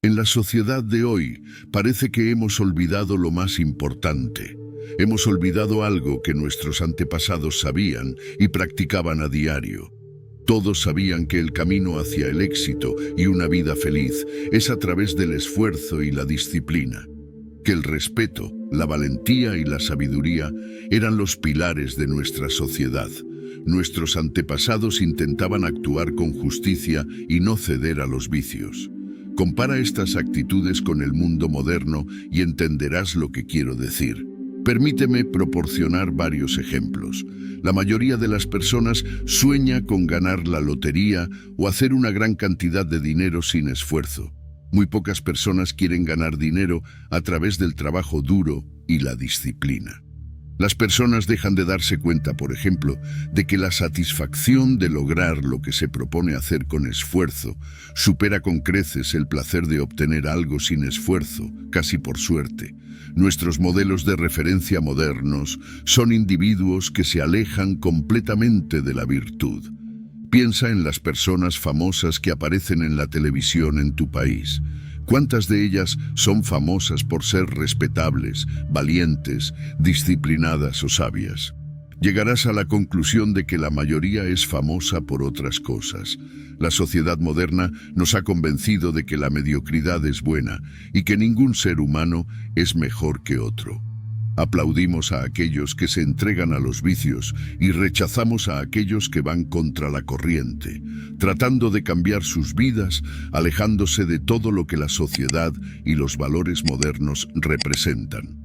En la sociedad de hoy parece que hemos olvidado lo más importante. Hemos olvidado algo que nuestros antepasados sabían y practicaban a diario. Todos sabían que el camino hacia el éxito y una vida feliz es a través del esfuerzo y la disciplina. Que el respeto, la valentía y la sabiduría eran los pilares de nuestra sociedad. Nuestros antepasados intentaban actuar con justicia y no ceder a los vicios. Compara estas actitudes con el mundo moderno y entenderás lo que quiero decir. Permíteme proporcionar varios ejemplos. La mayoría de las personas sueña con ganar la lotería o hacer una gran cantidad de dinero sin esfuerzo. Muy pocas personas quieren ganar dinero a través del trabajo duro y la disciplina. Las personas dejan de darse cuenta, por ejemplo, de que la satisfacción de lograr lo que se propone hacer con esfuerzo supera con creces el placer de obtener algo sin esfuerzo, casi por suerte. Nuestros modelos de referencia modernos son individuos que se alejan completamente de la virtud. Piensa en las personas famosas que aparecen en la televisión en tu país. ¿Cuántas de ellas son famosas por ser respetables, valientes, disciplinadas o sabias? Llegarás a la conclusión de que la mayoría es famosa por otras cosas. La sociedad moderna nos ha convencido de que la mediocridad es buena y que ningún ser humano es mejor que otro. Aplaudimos a aquellos que se entregan a los vicios y rechazamos a aquellos que van contra la corriente, tratando de cambiar sus vidas, alejándose de todo lo que la sociedad y los valores modernos representan.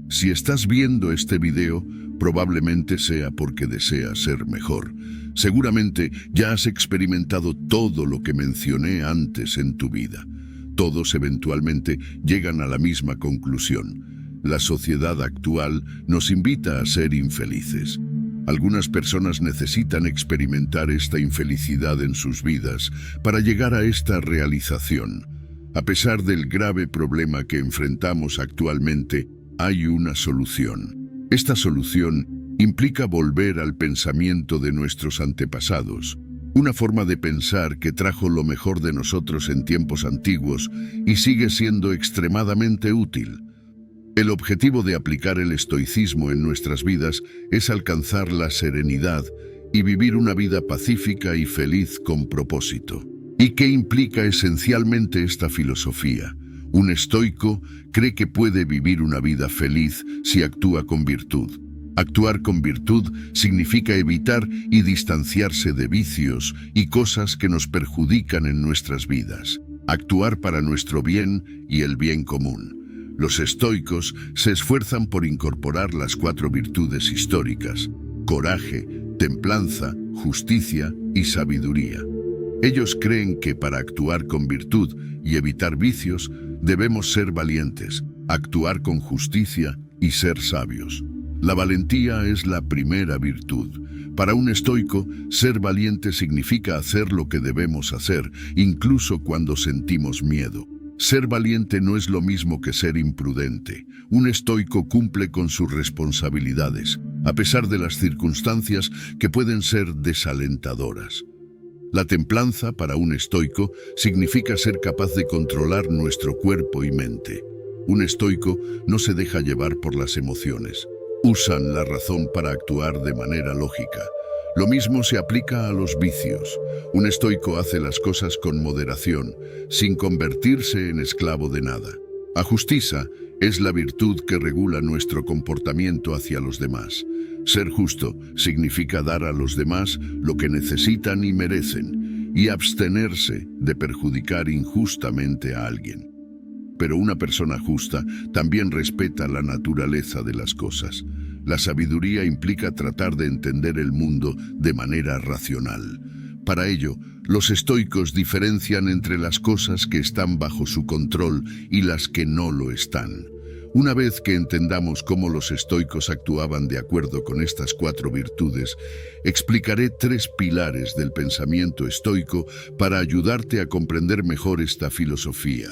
Si estás viendo este video, probablemente sea porque deseas ser mejor. Seguramente ya has experimentado todo lo que mencioné antes en tu vida. Todos eventualmente llegan a la misma conclusión. La sociedad actual nos invita a ser infelices. Algunas personas necesitan experimentar esta infelicidad en sus vidas para llegar a esta realización. A pesar del grave problema que enfrentamos actualmente, hay una solución. Esta solución implica volver al pensamiento de nuestros antepasados, una forma de pensar que trajo lo mejor de nosotros en tiempos antiguos y sigue siendo extremadamente útil. El objetivo de aplicar el estoicismo en nuestras vidas es alcanzar la serenidad y vivir una vida pacífica y feliz con propósito. ¿Y qué implica esencialmente esta filosofía? Un estoico cree que puede vivir una vida feliz si actúa con virtud. Actuar con virtud significa evitar y distanciarse de vicios y cosas que nos perjudican en nuestras vidas. Actuar para nuestro bien y el bien común. Los estoicos se esfuerzan por incorporar las 4 virtudes históricas: coraje, templanza, justicia y sabiduría. Ellos creen que para actuar con virtud y evitar vicios, debemos ser valientes, actuar con justicia y ser sabios. La valentía es la primera virtud. Para un estoico, ser valiente significa hacer lo que debemos hacer, incluso cuando sentimos miedo. Ser valiente no es lo mismo que ser imprudente. Un estoico cumple con sus responsabilidades, a pesar de las circunstancias que pueden ser desalentadoras. La templanza para un estoico significa ser capaz de controlar nuestro cuerpo y mente. Un estoico no se deja llevar por las emociones. Usan la razón para actuar de manera lógica. Lo mismo se aplica a los vicios. Un estoico hace las cosas con moderación, sin convertirse en esclavo de nada. La justicia es la virtud que regula nuestro comportamiento hacia los demás. Ser justo significa dar a los demás lo que necesitan y merecen, y abstenerse de perjudicar injustamente a alguien. Pero una persona justa también respeta la naturaleza de las cosas. La sabiduría implica tratar de entender el mundo de manera racional. Para ello, los estoicos diferencian entre las cosas que están bajo su control y las que no lo están. Una vez que entendamos cómo los estoicos actuaban de acuerdo con estas 4 virtudes, explicaré 3 pilares del pensamiento estoico para ayudarte a comprender mejor esta filosofía.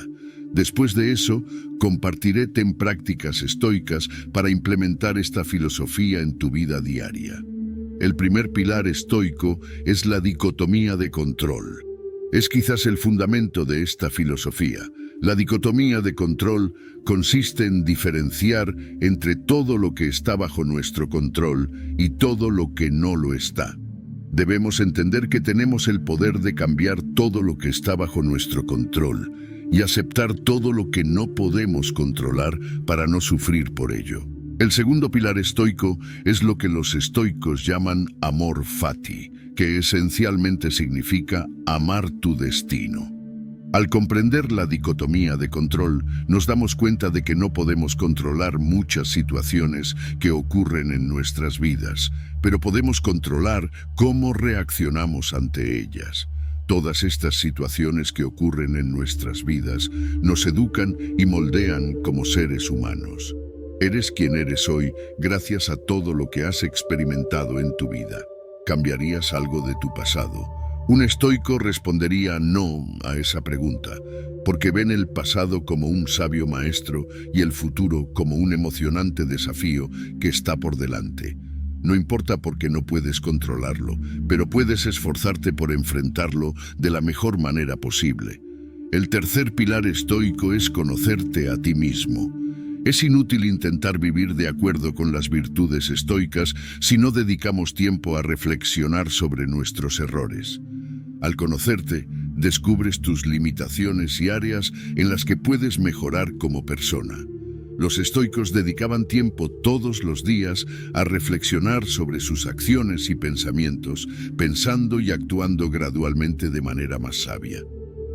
Después de eso, compartiré prácticas estoicas para implementar esta filosofía en tu vida diaria. El primer pilar estoico es la dicotomía de control. Es quizás el fundamento de esta filosofía. La dicotomía de control consiste en diferenciar entre todo lo que está bajo nuestro control y todo lo que no lo está. Debemos entender que tenemos el poder de cambiar todo lo que está bajo nuestro control y aceptar todo lo que no podemos controlar para no sufrir por ello. El segundo pilar estoico es lo que los estoicos llaman amor fati, que esencialmente significa amar tu destino. Al comprender la dicotomía de control, nos damos cuenta de que no podemos controlar muchas situaciones que ocurren en nuestras vidas, pero podemos controlar cómo reaccionamos ante ellas. Todas estas situaciones que ocurren en nuestras vidas nos educan y moldean como seres humanos. Eres quien eres hoy gracias a todo lo que has experimentado en tu vida. ¿Cambiarías algo de tu pasado? Un estoico respondería no a esa pregunta, porque ven el pasado como un sabio maestro y el futuro como un emocionante desafío que está por delante. No importa porque no puedes controlarlo, pero puedes esforzarte por enfrentarlo de la mejor manera posible. El tercer pilar estoico es conocerte a ti mismo. Es inútil intentar vivir de acuerdo con las virtudes estoicas si no dedicamos tiempo a reflexionar sobre nuestros errores. Al conocerte, descubres tus limitaciones y áreas en las que puedes mejorar como persona. Los estoicos dedicaban tiempo todos los días a reflexionar sobre sus acciones y pensamientos, pensando y actuando gradualmente de manera más sabia.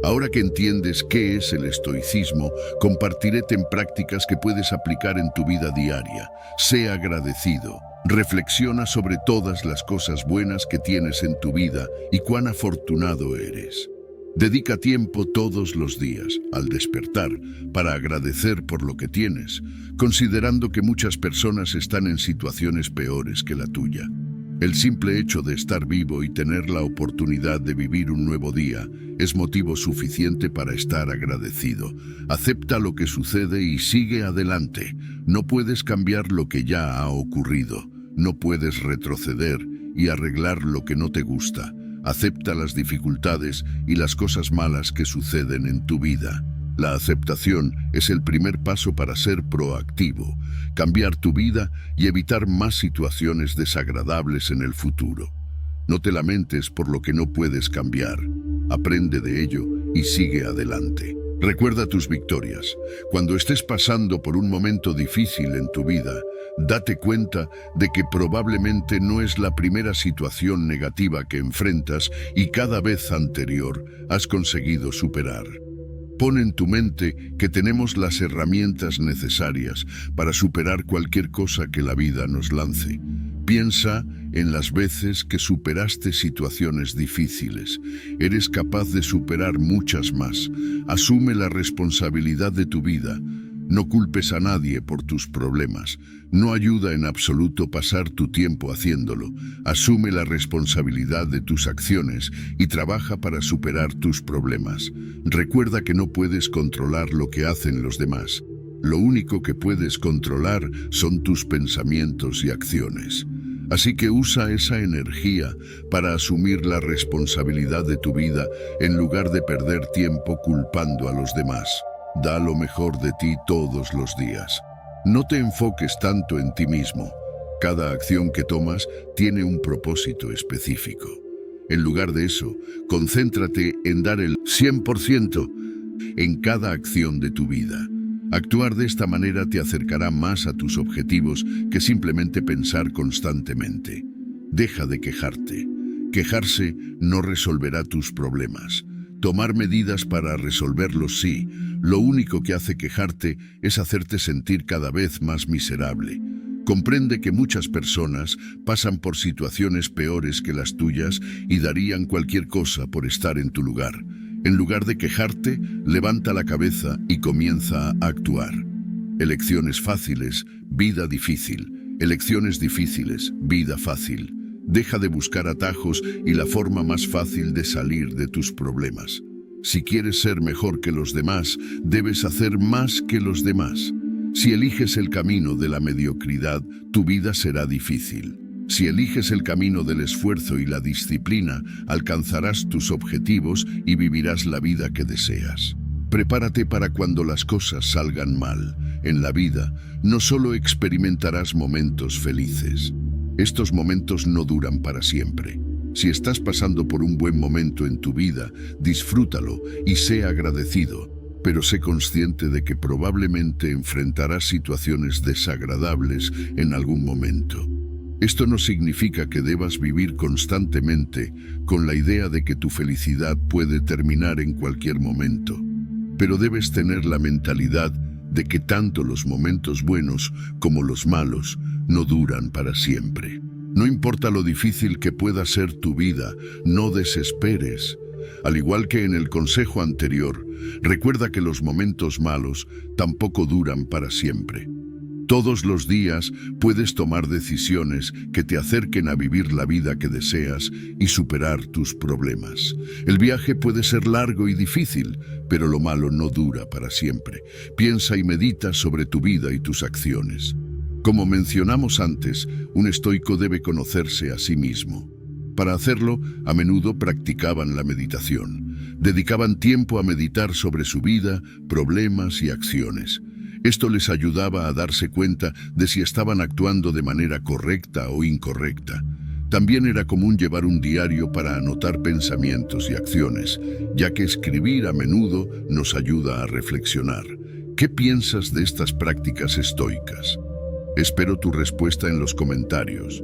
Ahora que entiendes qué es el estoicismo, compartiré prácticas que puedes aplicar en tu vida diaria. Sé agradecido. Reflexiona sobre todas las cosas buenas que tienes en tu vida y cuán afortunado eres. Dedica tiempo todos los días, al despertar, para agradecer por lo que tienes, considerando que muchas personas están en situaciones peores que la tuya. El simple hecho de estar vivo y tener la oportunidad de vivir un nuevo día es motivo suficiente para estar agradecido. Acepta lo que sucede y sigue adelante. No puedes cambiar lo que ya ha ocurrido. No puedes retroceder y arreglar lo que no te gusta. Acepta las dificultades y las cosas malas que suceden en tu vida. La aceptación es el primer paso para ser proactivo, cambiar tu vida y evitar más situaciones desagradables en el futuro. No te lamentes por lo que no puedes cambiar. Aprende de ello y sigue adelante. Recuerda tus victorias. Cuando estés pasando por un momento difícil en tu vida, date cuenta de que probablemente no es la primera situación negativa que enfrentas y cada vez anterior has conseguido superar. Pon en tu mente que tenemos las herramientas necesarias para superar cualquier cosa que la vida nos lance. Piensa en las veces que superaste situaciones difíciles. Eres capaz de superar muchas más. Asume la responsabilidad de tu vida. No culpes a nadie por tus problemas. No ayuda en absoluto pasar tu tiempo haciéndolo. Asume la responsabilidad de tus acciones y trabaja para superar tus problemas. Recuerda que no puedes controlar lo que hacen los demás. Lo único que puedes controlar son tus pensamientos y acciones. Así que usa esa energía para asumir la responsabilidad de tu vida en lugar de perder tiempo culpando a los demás. Da lo mejor de ti todos los días. No te enfoques tanto en ti mismo. Cada acción que tomas tiene un propósito específico. En lugar de eso, concéntrate en dar el 100% en cada acción de tu vida. Actuar de esta manera te acercará más a tus objetivos que simplemente pensar constantemente. Deja de quejarte. Quejarse no resolverá tus problemas. Tomar medidas para resolverlos sí. Lo único que hace quejarte es hacerte sentir cada vez más miserable. Comprende que muchas personas pasan por situaciones peores que las tuyas y darían cualquier cosa por estar en tu lugar. En lugar de quejarte, levanta la cabeza y comienza a actuar. Elecciones fáciles, vida difícil. Elecciones difíciles, vida fácil. Deja de buscar atajos y la forma más fácil de salir de tus problemas. Si quieres ser mejor que los demás, debes hacer más que los demás. Si eliges el camino de la mediocridad, tu vida será difícil. Si eliges el camino del esfuerzo y la disciplina, alcanzarás tus objetivos y vivirás la vida que deseas. Prepárate para cuando las cosas salgan mal. En la vida, no solo experimentarás momentos felices. Estos momentos no duran para siempre. Si estás pasando por un buen momento en tu vida, disfrútalo y sé agradecido, pero sé consciente de que probablemente enfrentarás situaciones desagradables en algún momento. Esto no significa que debas vivir constantemente con la idea de que tu felicidad puede terminar en cualquier momento, pero debes tener la mentalidad de que tanto los momentos buenos como los malos no duran para siempre. No importa lo difícil que pueda ser tu vida, no desesperes. Al igual que en el consejo anterior, recuerda que los momentos malos tampoco duran para siempre. Todos los días puedes tomar decisiones que te acerquen a vivir la vida que deseas y superar tus problemas. El viaje puede ser largo y difícil, pero lo malo no dura para siempre. Piensa y medita sobre tu vida y tus acciones. Como mencionamos antes, un estoico debe conocerse a sí mismo. Para hacerlo, a menudo practicaban la meditación. Dedicaban tiempo a meditar sobre su vida, problemas y acciones. Esto les ayudaba a darse cuenta de si estaban actuando de manera correcta o incorrecta. También era común llevar un diario para anotar pensamientos y acciones, ya que escribir a menudo nos ayuda a reflexionar. ¿Qué piensas de estas prácticas estoicas? Espero tu respuesta en los comentarios.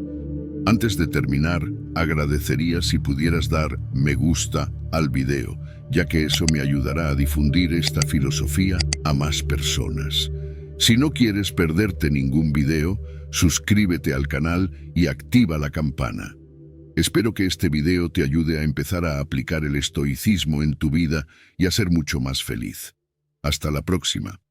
Antes de terminar, agradecería si pudieras dar me gusta al video, ya que eso me ayudará a difundir esta filosofía a más personas. Si no quieres perderte ningún video, suscríbete al canal y activa la campana. Espero que este video te ayude a empezar a aplicar el estoicismo en tu vida y a ser mucho más feliz. Hasta la próxima.